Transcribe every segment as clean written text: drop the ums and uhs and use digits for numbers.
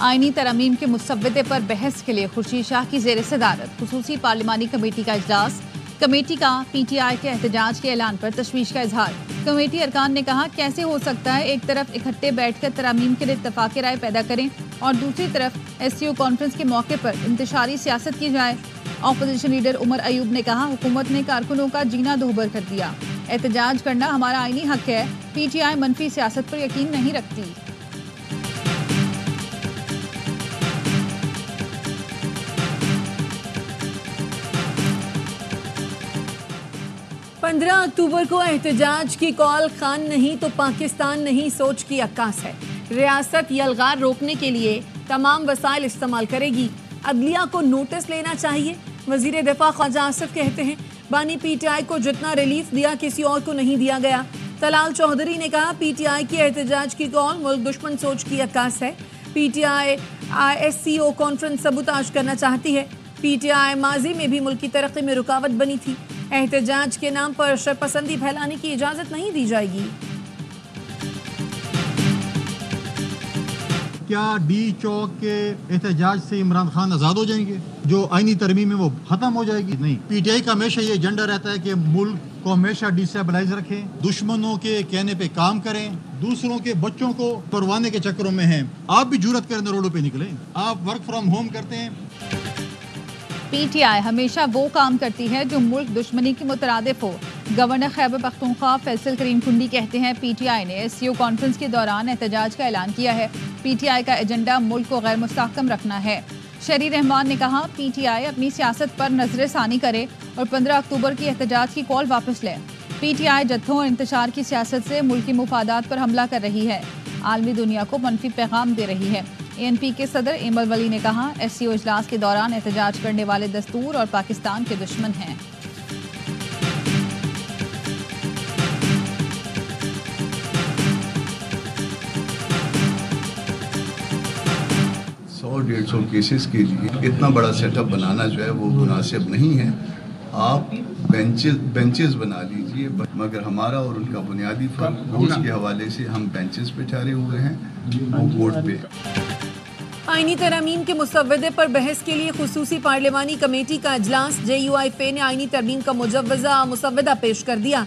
आईनी तरमीम के मुसव्वदे पर बहस के लिए खुर्शीद शाह की ज़ेर सदारत खुसूसी पार्लिमानी कमेटी का इजलास। कमेटी का PTI के एहतजाज के ऐलान पर तशवीश का इजहार। कमेटी अरकान ने कहा, कैसे हो सकता है एक तरफ इकट्ठे बैठकर तरमीम के लिए इत्तफाक राय पैदा करें और दूसरी तरफ SCO कॉन्फ्रेंस के मौके पर इंतशारी सियासत की जाए। अपोजिशन लीडर उमर अयूब ने कहा, हुकूमत ने कारकुनों का जीना दोहबर कर दिया। एहतजाज करना हमारा आईनी हक है। PTI मनफी सियासत पर यकीन नहीं रखती। 15 अक्टूबर को एहतजाज की कॉल खान नहीं तो पाकिस्तान नहीं सोच की अक्कास है। रियासत यलगार रोकने के लिए तमाम वसाइल इस्तेमाल करेगी। अदलिया को नोटिस लेना चाहिए। वजीर दिफा ख्वाजा आसिफ कहते हैं, बानी PTI को जितना रिलीफ दिया किसी और को नहीं दिया गया। तलाल चौधरी ने कहा, PTI की एहतजाज की कॉल मुल्क दुश्मन सोच की अक्कास है। PTI SCO कॉन्फ्रेंस सबूताज करना चाहती है। PTI माजी में भी मुल्क की तरक्की में रुकावट बनी थी। एहतजाज के नाम पर शरपसंदी फैलाने की इजाजत नहीं दी जाएगी। क्या डी चौक के एहतजाज से इमरान खान आज़ाद हो जाएंगे? जो आईनी तरमीम है वो खत्म हो जाएगी? नहीं। PTI का हमेशा ये एजेंडा रहता है कि मुल्क को हमेशा डिस्टेबलाइज रखें, दुश्मनों के कहने पे काम करें, दूसरों के बच्चों को परवाने के चक्करों में हैं। आप भी जुर्रत करें रोडों पे निकलें। आप वर्क फ्रॉम होम करते हैं। PTI हमेशा वो काम करती है जो मुल्क दुश्मनी के मुतरादिफ हो। गवर्नर खैबर पख्तूनख्वा फैसल करीम कुंडी कहते हैं, PTI ने SCO कॉन्फ्रेंस के दौरान एहतजाज का ऐलान किया है। PTI का एजेंडा मुल्क को गैर मुस्तहकम रखना है। शरी रहमान ने कहा, PTI अपनी सियासत पर नजर सानी करे और 15 अक्टूबर की एहतजाज की कॉल वापस ले। PTI जत्थों और इंतशार की सियासत से मुल्क की मुफादात पर हमला कर रही है, आलमी दुनिया को मनफी पैगाम दे रही है। ANP के सदर एमल वली ने कहा, SCO इजलास के दौरान एहतजाज करने वाले दस्तूर और पाकिस्तान के दुश्मन हैं। 100-150 केसेस के लिए इतना बड़ा सेटअप बनाना जो है वो मुनासिब नहीं है। आप बेंचेस बना लीजिए, मगर हमारा और उनका बुनियादी फर्क कोर्ट के हवाले से हम बेंचेस पे ठहरे हुए हैं, वो कोर्ट पे। आईनी तरमीम के मुसव्वदे पर बहस के लिए खुसूसी पार्लिमानी कमेटी का इजलास। JUIF ने आईनी तरमीम का मुसव्वदा पेश कर दिया।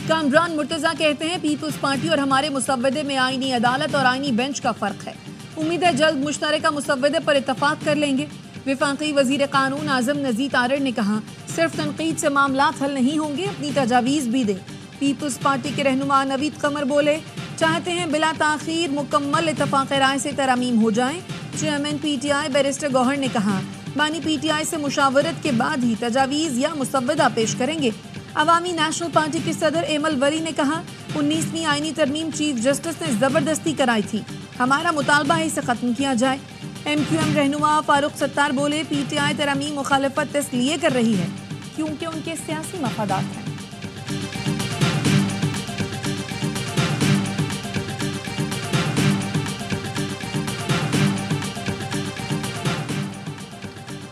कामरान मुर्तजा कहते हैं, पीपल्स पार्टी और हमारे मुसव्वदे में आईनी अदालत और आईनी बेंच का फर्क है। उम्मीद है जल्द मुश्तरका मुसव्वदे पर इत्तफाक कर लेंगे। विफाकी वजीर कानून आजम नज़ीर तारड़ ने कहा, सिर्फ तनकीद से मामलात हल नहीं होंगे, अपनी तजावीज़ भी दें। पीपल्स पार्टी के रहनुमा नवीद कमर बोले, चाहते हैं बिला ताखीर मुकम्मल इत्तफाक राय से तरमीम हो जाए। चेयरमैन PTI बैरिस्टर गौहर ने कहा, बानी PTI से मुशावरत के बाद ही तजावीज़ या मुसव्वदा पेश करेंगे। अवामी नेशनल पार्टी के सदर एमल वरी ने कहा, 19वीं आईनी तरमीम चीफ जस्टिस ने ज़बरदस्ती कराई थी, हमारा मुतालबा है इसे ख़त्म किया जाए। MQM रहनुमा फारूक सत्तार बोले, PTI तरमीम मुखालफत इसलिए कर रही है क्योंकि उनके सियासी मफादात हैं।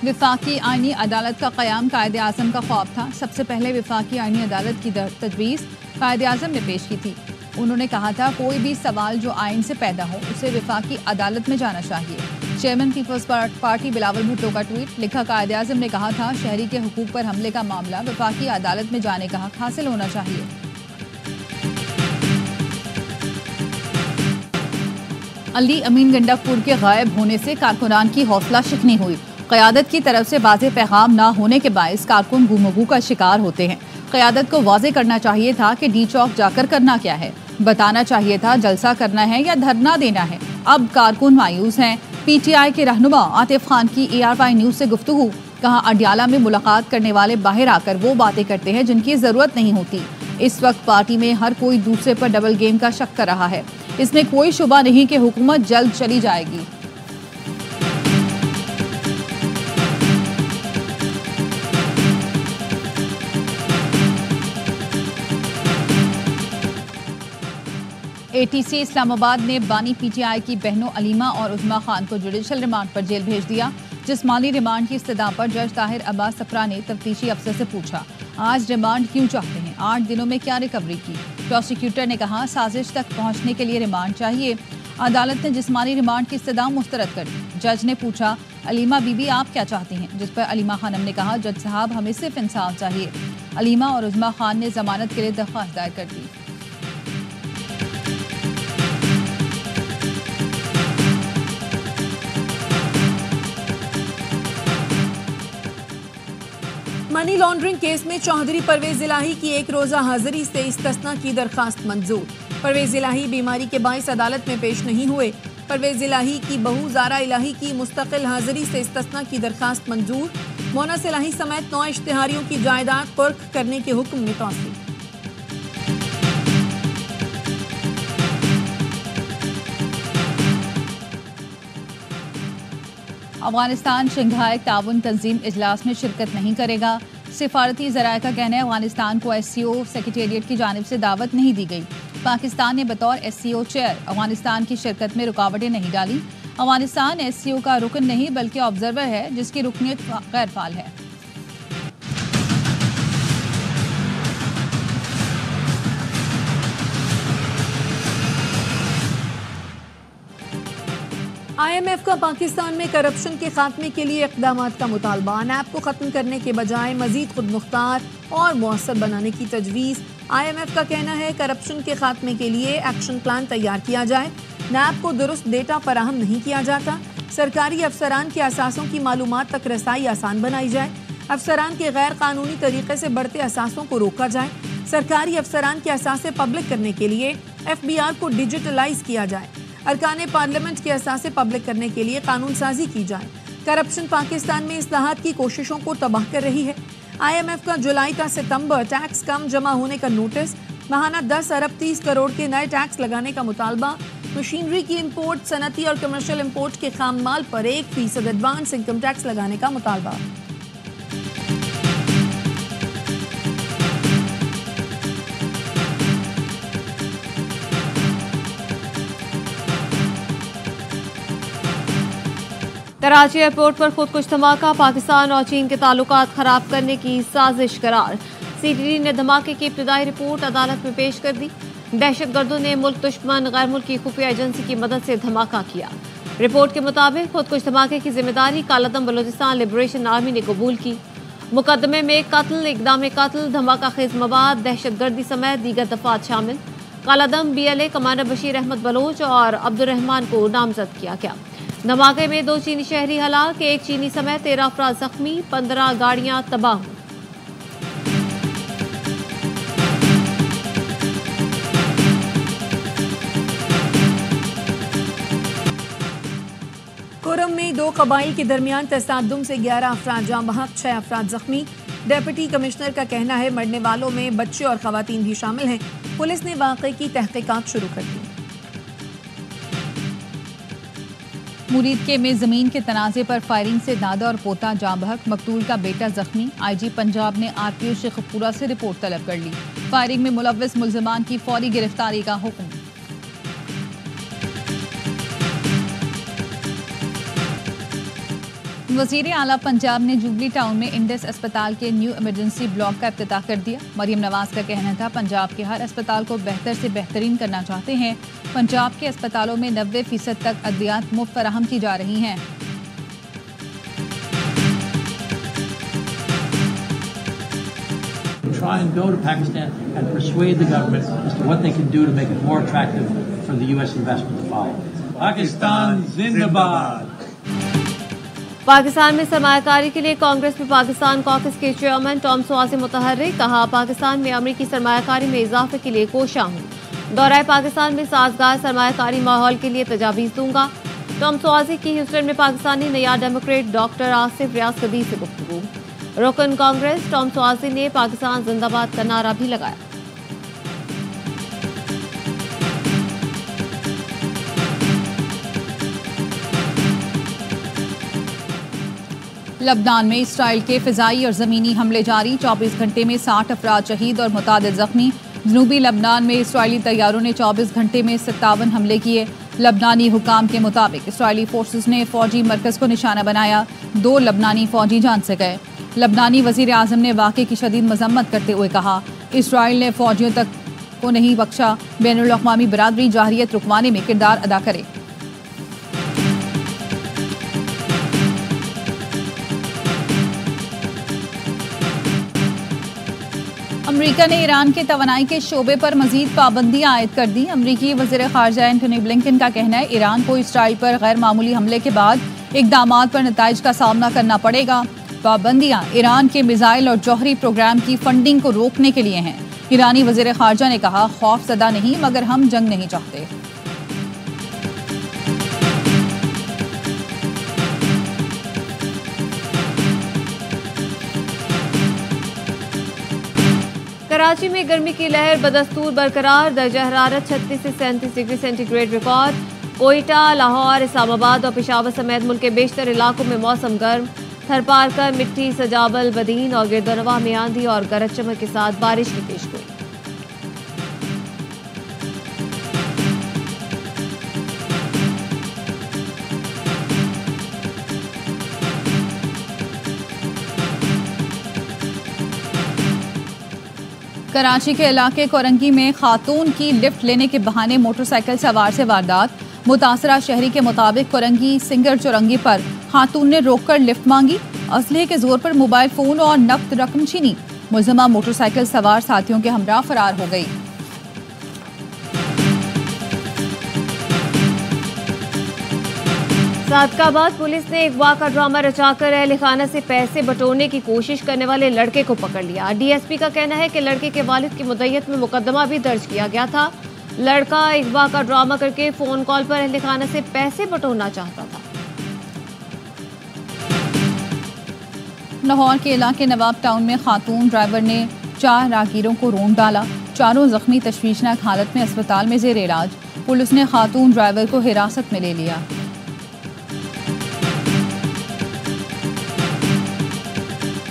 विफाकी आईनी अदालत का क़याम कायदे आज़म का ख्वाब था। सबसे पहले विफाकी आईनी अदालत की तजवीज़ कायदे आज़म ने पेश की थी। उन्होंने कहा था, कोई भी सवाल जो आइन से पैदा हो उसे विफाकी अदालत में जाना चाहिए। चेयरमैन पीपल्स पार्टी बिलावल भुट्टो का ट्वीट लिखा, कायदे आज़म ने कहा था, शहरी के हुकूक पर हमले का मामला विफाकी अदालत में जाने का हक हासिल होना चाहिए। अली अमीन गंडापुर के गायब होने से कारकुनान की हौसला शिकनी हुई। क़यादत की तरफ से वाज़ेह पैगाम ना होने के बायस कारकुन गुमगू का शिकार होते हैं। क़यादत को वाज़ेह करना चाहिए था कि डी चौक जाकर करना क्या है, बताना चाहिए था जलसा करना है या धरना देना है। अब कारकुन मायूस हैं। PTI के रहनुमा आतिफ खान की ARY न्यूज़ से गुफ्तगू, कहा, अडियाला में मुलाकात करने वाले बाहर आकर वो बातें करते हैं जिनकी ज़रूरत नहीं होती। इस वक्त पार्टी में हर कोई दूसरे पर डबल गेम का शक कर रहा है। इसमें कोई शुबा नहीं कि हुकूमत जल्द चली जाएगी। ATC इस्लामाबाद ने बानी PTI की बहनों अलीमा और उज़मा खान को जुडिशल रिमांड पर जेल भेज दिया। जिस्मानी रिमांड की इस्तदा पर जज ताहिर अब्बास सफरा ने तफ्तीशी अफसर से पूछा, आज रिमांड क्यों चाहते हैं? 8 दिनों में क्या रिकवरी की? प्रोसिक्यूटर ने कहा साजिश तक पहुंचने के लिए रिमांड चाहिए। अदालत ने जिस्मानी रिमांड की इस्तदा मुस्तरद कर दी। जज ने पूछा अलीमा बीबी आप क्या चाहती हैं? जिस पर अलीमा खानम ने कहा जज साहब हमें सिर्फ इंसाफ चाहिए। अलीमा और उज़मा खान ने जमानत के लिए दरख्वास्त दायर कर दी। मनी लॉन्ड्रिंग केस में चौधरी परवेज इलाही की 1 रोजा हाजिरी से इस्तिस्ना की दरखास्त मंजूर। परवेज इलाही बीमारी के बाइस अदालत में पेश नहीं हुए। परवेज इलाही की बहू ज़ारा इलाही की मुस्तकिल हाजिरी से इस्तिस्ना की दरखास्त मंजूर। मोनस इलाही समेत 9 इश्तिहारियों की जायदाद कुर्क करने के हुक्म में तौसीक। अफगानिस्तान शंघाई ताउन तंजीम इजलास में शिरकत नहीं करेगा। सिफारती ज़राए का कहना है अफगानिस्तान को SCO सेक्रेटेरिएट की जानिब से दावत नहीं दी गई। पाकिस्तान ने बतौर SCO चेयर अफगानिस्तान की शिरकत में रुकावटें नहीं डाली। अफगानिस्तान SCO का रुकन नहीं बल्कि ऑब्जर्वर है जिसकी रुकनीत गैर फाल है। IMF का पाकिस्तान में करप्शन के खात्मे के लिए इक़दाम का मुतालबा। नैब को ख़त्म करने के बजाय मज़ीद खुद मुख्तार और मौसर बनाने की तजवीज़। IMF का कहना है करप्शन के खात्मे के लिए एक्शन प्लान तैयार किया जाए। नैब को दुरुस्त डेटा फराहम नहीं किया जाता। सरकारी अफसरान के असासों की मालूमात तक रसाई आसान बनाई जाए। अफसरान के गैर कानूनी तरीके से बढ़ते असासों को रोका जाए। सरकारी अफसरान के असासे पब्लिक करने के लिए FBR को डिजिटलाइज किया जाए। अरकान पार्लियामेंट के असासे पब्लिक करने के लिए कानून साजी की जाए। करप्शन पाकिस्तान में इस्लाहात की कोशिशों को तबाह कर रही है। IMF का जुलाई ta सितंबर टैक्स कम जमा होने का नोटिस। माहाना 10 अरब 30 करोड़ के नए टैक्स लगाने का मुतालबा। मशीनरी की इंपोर्ट, सनती और कमर्शियल इंपोर्ट के खाम माल पर 1% एडवांस इनकम टैक्स लगाने का मुतालबा। कराची एयरपोर्ट पर खुदकुश धमाका। पाकिस्तान और चीन के ताल्लुकात खराब करने की साजिश करार। CTD ने धमाके की इब्तिदाई रिपोर्ट अदालत में पेश कर दी। दहशतगर्दों ने मुल्क दुश्मन गैर मुल्की खुफिया एजेंसी की मदद से धमाका किया। रिपोर्ट के मुताबिक खुदकुश धमाके की जिम्मेदारी कालादम बलोचिस्तान लिबरेशन आर्मी ने कबूल की। मुकदमे में कत्ल, इक़दाम कत्ल, धमाका खेज मवाद, दहशतगर्दी समेत दीगर दफात शामिल। कालादम BLA कमांडर बशीर अहमद बलोच और अब्दुर्रहमान को नामजद किया गया। धमाके में 2 चीनी शहरी हलाक, 1 चीनी समेत 13 अफराद जख्मी, 15 गाड़ियां तबाह। कोरम में 2 कबाइल के दरमियान तसादुम से 11 अफराद जाँ बहक, 6 अफराद जख्मी। डेप्यूटी कमिश्नर का कहना है मरने वालों में बच्चे और खवातीन भी शामिल हैं। पुलिस ने वाक़े की तहकीकात शुरू कर दी। मुरीद के में जमीन के तनाज़े पर फायरिंग से दादा और पोता जाँ बहक, मकतूल का बेटा जख्मी। IG पंजाब ने RPO शेखपुरा से रिपोर्ट तलब कर ली। फायरिंग में मुलव्विस मुल्ज़िमान की फौरी गिरफ्तारी का हुक्म। वज़ीर आला पंजाब ने जुबली टाउन में इंडस अस्पताल के न्यू इमरजेंसी ब्लॉक का इफ्तिताह कर दिया। मरियम नवाज का कहना था पंजाब के हर अस्पताल को बेहतर से बेहतरीन करना चाहते हैं। पंजाब के अस्पतालों में 90% तक अद्वियात मुफ्त फराहम की जा रही हैं। Try and go to Pakistan and persuade the government as to what they can do to make it more attractive for the U.S. investment to follow. Pakistan Zindabad. Pakistan में सरमायाकारी के लिए कांग्रेस में पाकिस्तान कॉकस के चेयरमैन टॉम स्वाज़ी मुतहर्रिक। कहा पाकिस्तान में अमरीकी सरमायाकारी में इजाफे के लिए कोशां हूँ। दौराए पाकिस्तान में साजगार सरमायाकारी माहौल के लिए तजावीज़ दूंगा। टॉम स्वाज़ी की ह्यूस्टन में पाकिस्तानी नया डेमोक्रेट डॉक्टर आसिफ रियाज कदीर से गुफ्तगू। रुकन कांग्रेस टॉम स्वाज़ी ने पाकिस्तान जिंदाबाद का नारा भी लगाया। लबनान में इसराइल के फ़िज़ाई और ज़मीनी हमले जारी। 24 घंटे में 60 अफराद शहीद और मुतादिद ज़ख्मी। जनूबी लबनान में इसराइली तैयारों ने 24 घंटे में 57 हमले किए। लबनानी हुकाम के मुताबिक इसराइली फोर्सेस ने फ़ौजी मरकज़ को निशाना बनाया। 2 लबनानी फ़ौजी जान से गए। लबनानी वजीर आजम ने वाक़े की शदीद मजम्मत करते हुए कहा, इसराइल ने फौजियों तक को नहीं बख्शा, बैनुल अक़वामी बरादरी जाहिरियत रुकवाने में किरदार अदा करे। अमरीका ने ईरान के तवानाई के शोबे पर मजीद पाबंदियां आयद कर दी। अमरीकी वज़ीर ख़ारजा एंटनी ब्लिंकन का कहना है, ईरान को इसराइल पर गैर मामूली हमले के बाद इक़दामात पर नताइज का सामना करना पड़ेगा। पाबंदियां ईरान के मिसाइल और जौहरी प्रोग्राम की फंडिंग को रोकने के लिए हैं। ईरानी वज़ीर ख़ारजा ने कहा, खौफ ज़दा नहीं मगर हम जंग नहीं चाहते। कराची में गर्मी की लहर बदस्तूर बरकरार, दर्जा हरारत 36 से 37 degree centigrade record. Quetta, Lahore, Islamabad और पेशावर समेत मुल्क के बेशतर इलाकों में मौसम गर्म। थरपारकर, मिट्टी, सजाबल, बदीन और गिरदनवा में आंधी और गरज चमक के साथ बारिश की पेशगोई। कराची के इलाके कोरंगी में खातून की लिफ्ट लेने के बहाने मोटरसाइकिल सवार से वारदात। मुतासरा शहरी के मुताबिक कोरंगी सिंगर चौरंगी पर खातून ने रोककर लिफ्ट मांगी, असलहे के जोर पर मोबाइल फोन और नकद रकम छीनी। मुलजमा मोटरसाइकिल सवार साथियों के हमरा फरार हो गई। सादकाबाद पुलिस ने अगवा का ड्रामा रचाकर अहल खाना से पैसे बटोरने की कोशिश करने वाले लड़के को पकड़ लिया। डीएसपी का कहना है कि लड़के के वालिद की मुद्दत में मुकदमा भी दर्ज किया गया था। लड़का अगवा का ड्रामा करके फोन कॉल पर अहल खाना से पैसे बटोरना चाहता था। लाहौर के इलाके नवाब टाउन में खातून ड्राइवर ने 4 राहगीरों को रोंद डाला। चारों जख्मी तशवीशनाक हालत में अस्पताल में जेर इलाज। पुलिस ने खातून ड्राइवर को हिरासत में ले लिया।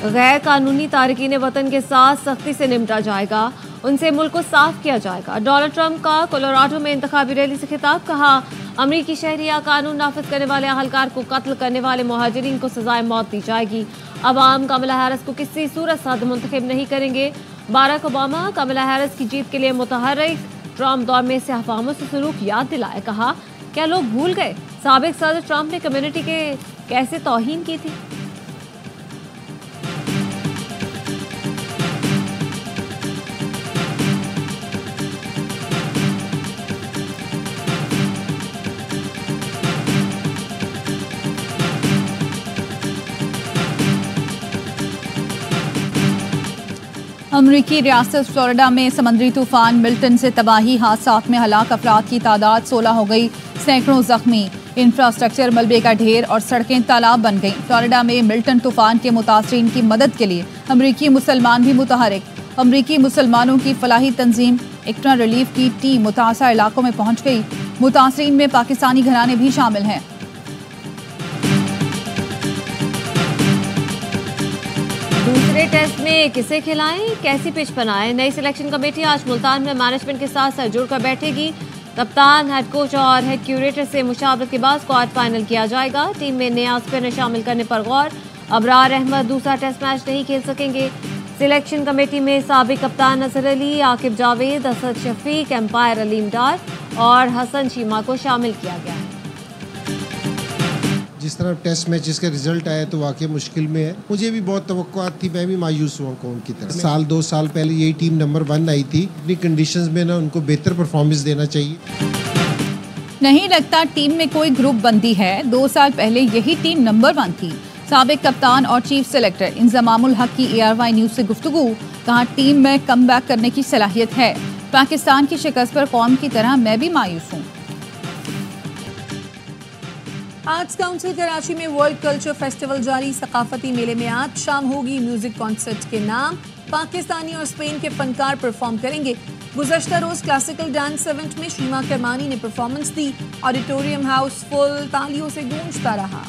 गैर कानूनी तारकीन वतन के साथ सख्ती से निपटा जाएगा, उनसे मुल्क को साफ किया जाएगा। डोनाल्ड ट्रंप का कोलोराडो में इंतखाबी रैली से खिताब। कहा, अमरीकी शहरिया कानून नाफिज करने वाले अहलकार को कत्ल करने वाले मुहाजिरीन को सजाए मौत दी जाएगी। अवाम कमला हैरिस को किसी सूरत साद मुंतखब नहीं करेंगे। बाराक ओबामा कमला हैरिस की जीत के लिए मुतहर्रिक। ट्रंप दौर में से अफवाहों से सलूक याद दिलाए। कहा, क्या लोग भूल गए साबिक सदर ट्रंप ने कम्युनिटी के कैसे तौहीन की थी। अमरीकी रियासत फ्लोरिडा में समुद्री तूफान मिल्टन से तबाही, हादसात में हलाक अफराद की तादाद 16 हो गई, सैकड़ों जख्मी। इंफ्रास्ट्रक्चर मलबे का ढेर और सड़कें तालाब बन गईं। फ्लोरिडा में मिल्टन तूफान के मुतासरीन की मदद के लिए अमरीकी मुसलमान भी मुतहरिक। अमरीकी मुसलमानों की फलाही तंजीम एक्स्ट्रा रिलीफ की टीम मुतासरा इलाकों में पहुंच गई। मुतासरीन में पाकिस्तानी घराने भी शामिल हैं। दूसरे टेस्ट में किसे खिलाएं, कैसी पिच बनाएं। नई सिलेक्शन कमेटी आज मुल्तान में मैनेजमेंट के साथ सर जुड़कर बैठेगी। कप्तान, हेड कोच और हेड क्यूरेटर से मुशावरत के बाद स्क्वाड फाइनल किया जाएगा। टीम में नया स्पिनर शामिल करने पर गौर। अबरार अहमद दूसरा टेस्ट मैच नहीं खेल सकेंगे। सिलेक्शन कमेटी में साबिक कप्तान नजर अली, आकिब जावेद, असद शफीक, एम्पायर अलीम डार और हसन चीमा को शामिल किया गया है। जिस तरह टेस्ट मैचेस के रिजल्ट आए तो वाकई मुश्किल में है। मुझे भी बहुत तवक्कुआत थी, मैं भी मायूस हुआ कौन की तरह। 2 साल पहले यही टीम नंबर 1 आई थी। अपनी कंडीशंस में ना उनको बेहतर परफॉर्मेंस देना चाहिए। नहीं लगता टीम में कोई ग्रुप बंदी है। 2 साल पहले यही टीम नंबर 1 थी। साबिक कप्तान और चीफ सेलेक्टर इंजमामुल हक की ARY न्यूज से गुफ्तगू। कहा, टीम में कम बैक करने की सलाहियत है। पाकिस्तान की शिकस्त पर कौम की तरह मैं भी मायूस हूँ। आर्ट्स काउंसिल कराची में वर्ल्ड कल्चर फेस्टिवल जारी। सकाफती मेले में आज शाम होगी म्यूजिक कॉन्सर्ट के नाम। पाकिस्तानी और स्पेन के फनकार परफॉर्म करेंगे। गुज़श्ता रोज क्लासिकल डांस इवेंट में शीमा करमानी ने परफॉर्मेंस दी। ऑडिटोरियम हाउस फुल तालियों से गूंजता रहा।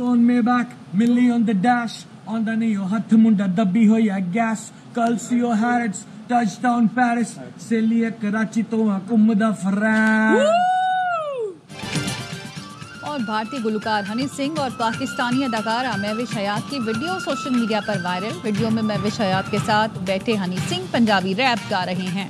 On me back, Millie on the dash, on the neo, hath munda dabbi hoya gas, Calcio Harrods, touchdown Paris, se liye Karachi to घूमदा फरार। और भारतीय गुलकार हनी सिंह और पाकिस्तानी अदाकारा महविश हयात की वीडियो सोशल मीडिया पर वायरल। वीडियो में महविश हयात के साथ बैठे हनी सिंह पंजाबी रैप गा रहे हैं।